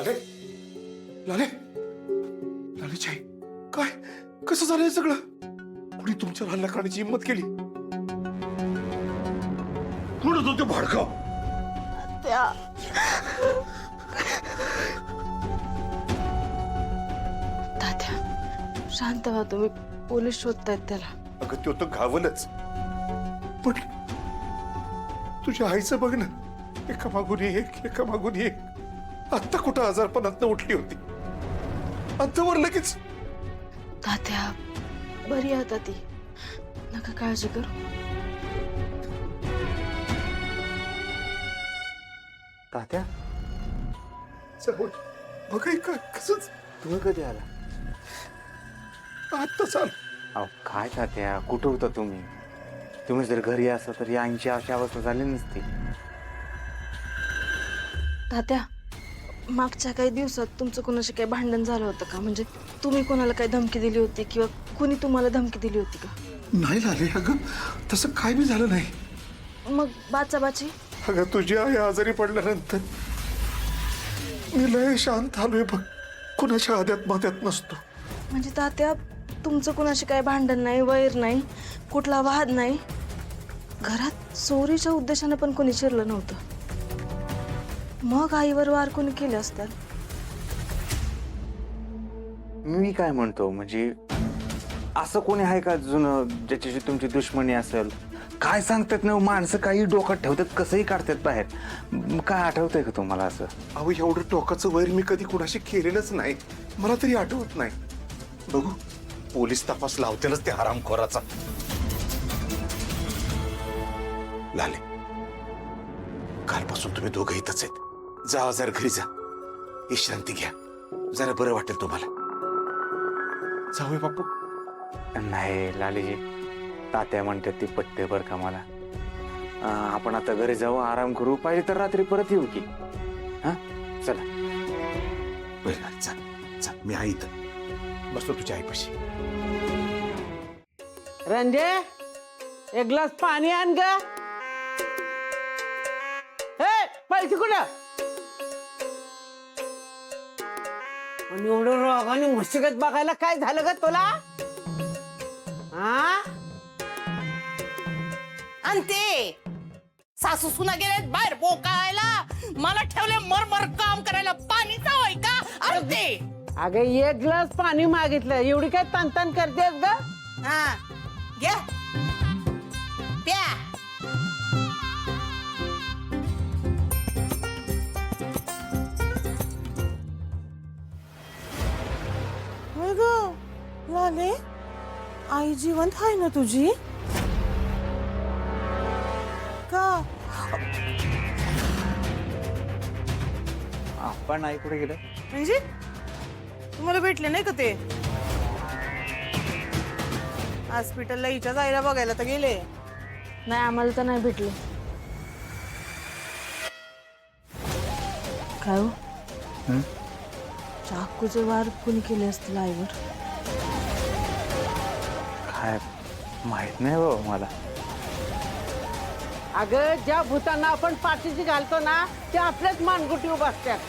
लाले लाले लालेची आई काय कसं झालंय सगळं? कुणी तुमच्या लहान करण्याची हिंमत केली? कोण होतो ते भाडकाव? त्या तात्या शांत व्हा तुम्ही. पोलीस शोधतायत त्याला. अगं तो तर घावलंच, पण तुझ्या आईचं बघ ना, एका मागून एक. आत्ता कुठं आजारपणात उठली होती, अंतवर लगेच. तात्या बरी आता ती, नका काळजी करू. तात्या जाऊ बघ कसंच तुम्ही कधी आला? आत्ता चाल. अहो काय तात्या, कुठं होता तुम्ही? तुम्ही जर घरी असता तर यांची अशी अवस्था झाली नसती. तात्या मागच्या काही दिवसात तुमचं कोणाशी काही भांडण झालं होतं का? म्हणजे तुम्ही कोणाला काही धमकी दिली होती किंवा कुणी तुम्हाला धमकी दिली होती का? नाही लाले, अगं तसं काय बी झालं नाही. मग बाचाबाची? अगं तुझी आई आजारी पडल्यानंतर मी लय शांत आलोय बघ, कुणाच्या आद्यात माद्यात नसतो. म्हणजे तात्या तुमचं कोणाशी काही भांडण नाही, वैर नाही, कुठला वाद नाही. घरात चोरीच्या उद्देशाने पण कोणी शिरलं नव्हतं. मग आईवर वार कोणी केले असतात? मी काय म्हणतो, म्हणजे असं कोणी आहे का जुनं ज्याच्याशी तुमची दुश्मनी असेल? काय सांगतात ना माणसं, काही डोक्यात ठेवतात, कसंही काढतात बाहेर. काय आठवतंय का तुम्हाला असं? अहो एवढं टोकाचं वैर मी कधी कुणाशी केलेलंच नाही, मला तरी आठवत नाही. बघू पोलीस तपास लावतीलच ते हरामखोराचा. लाले कालपासून तुम्ही दोघं इथंच आहेत. जा जरा घरी जा, विश्रांती घ्या, जरा बरं वाटेल तुम्हाला. जाऊया बापू. नाही लालीजी, तात्या म्हणतात ती पटते बरं का मला. आपण आता घरी जाऊ, आराम करू, पाहिजे तर रात्री परत येऊ की. हा चला. बरं जा, मी आहे इथं बसतो तुझ्या आईपाशी. रंजे एक ग्लास पाणी आण ग. पैसे कुठं? आणि एवढं रागाने मस्तिगत बघायला काय झालं ग तुला? हा आणि ते सासू सुना गेलेत बाहेर बोकायला, मला ठेवले मरमर काम करायला. पाणीचा होय का? अरे ते अगं एक ग्लास पाणी मागितलं, एवढी काय तनतन करतेस ग? हा घ्या प्या. लाले आई जिवंत आहे ना तुझी? का आपण आई कुठे गेलं? म्हणजे तुम्हाला भेटले नाही का ते? हॉस्पिटलला हिच्याच आईला बघायला तर गेले. नाही, आम्हाला तर नाही भेटले. काय हो? चाकूचे वार कोणी केले असतील आईवर? काय माहित नाही हो मला. अगं ज्या भूतांना आपण पाठीशी घालतो ना, ते आपल्याच मानगुटी उभा असतात.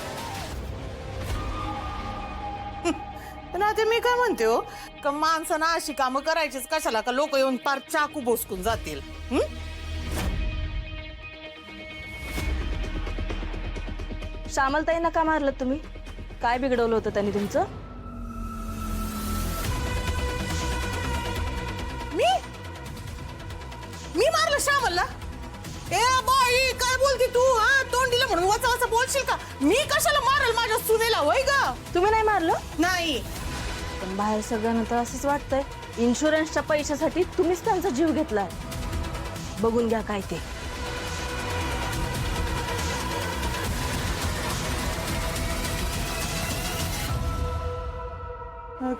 पण आता मी काय म्हणते हो, का माणसानं अशी कामं करायचीच कशाला? का लोक येऊन पार चाकू बोसकून जातील? श्यामलताईंना का मारलं तुम्ही? काय बिघडवलं होतं त्यांनी तुमचं? मी मारलं श्यामलला? ए बाई काय बोलती तू? हा तोंड दिलं म्हणून वाचा वाचा बोलशील का? मी कशाला मारल माझ्या सुनेला? होय ग? तुम्ही नाही मारलं? नाही. पण बाहेर सगळ्यांना तर असंच वाटतंय, इन्शुरन्सच्या पैशासाठी तुम्हीच त्यांचा जीव घेतलाय. बघून घ्या काय ते.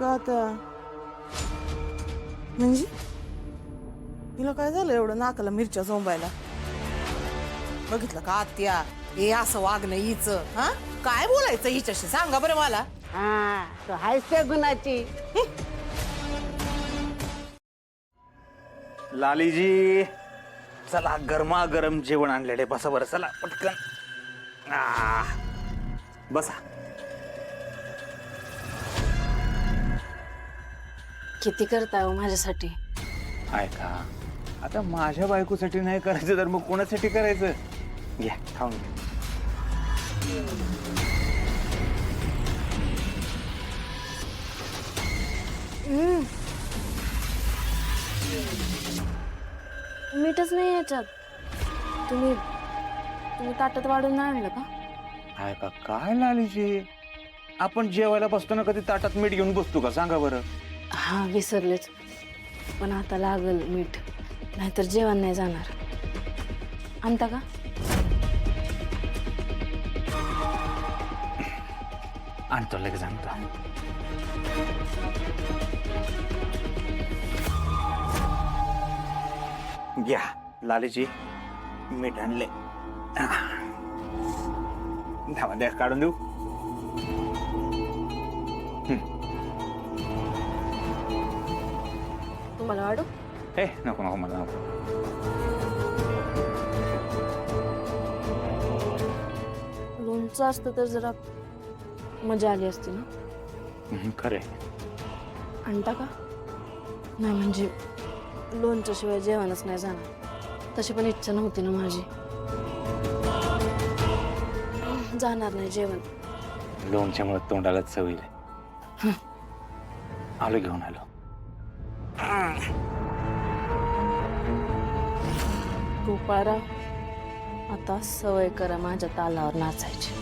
का आता म्हणजे हिला काय झालं एवढं नाकाला मिरच्या झोंबायला? बघितलं का आत्या, हे असं वागणं हिच? हा काय बोलायचं हिच्याशी सांगा बरं मला. हा तो हायच त्या गुणाची. लालीजी चला, गरमागरम जेवण आणलेले, बसा बरं, चला पटकन. बसा. किती करताय हो माझ्यासाठी? ऐका, आता माझ्या बायकोसाठी नाही करायचं तर मग कोणासाठी करायचं? घ्या खाऊन घ्या. मीठच नाही याच्यात. तुम्ही तुम्ही ताटात वाढून नाही आणलं का? ऐका काय लालीची, आपण जेवायला बसतो कधी ताटात मीठ घेऊन बसतो का सांगा बरं? हा विसरलेच. पण आता लागल मीठ, नाहीतर जेवण नाही जाणार. आणता का? आणतो लगेच आणतो. घ्या लालीची, मीठ आणले. धावा द्या काढून देऊ. तुम्हाला वाढू? हे नको नको मला नको. लोणचं असतं तर जरा मजा आली असती ना. खरे आणता का? नाही म्हणजे लोणच्याशिवाय जेवणच नाही जाणार. तशी पण इच्छा नव्हती ना माझी. जाणार नाही जेवण. लोणच्यामुळे तोंडाला चवील. आलो घेऊन आलो. गोपाळराव, आता सवय करा माझ्या तालावर नाचायची.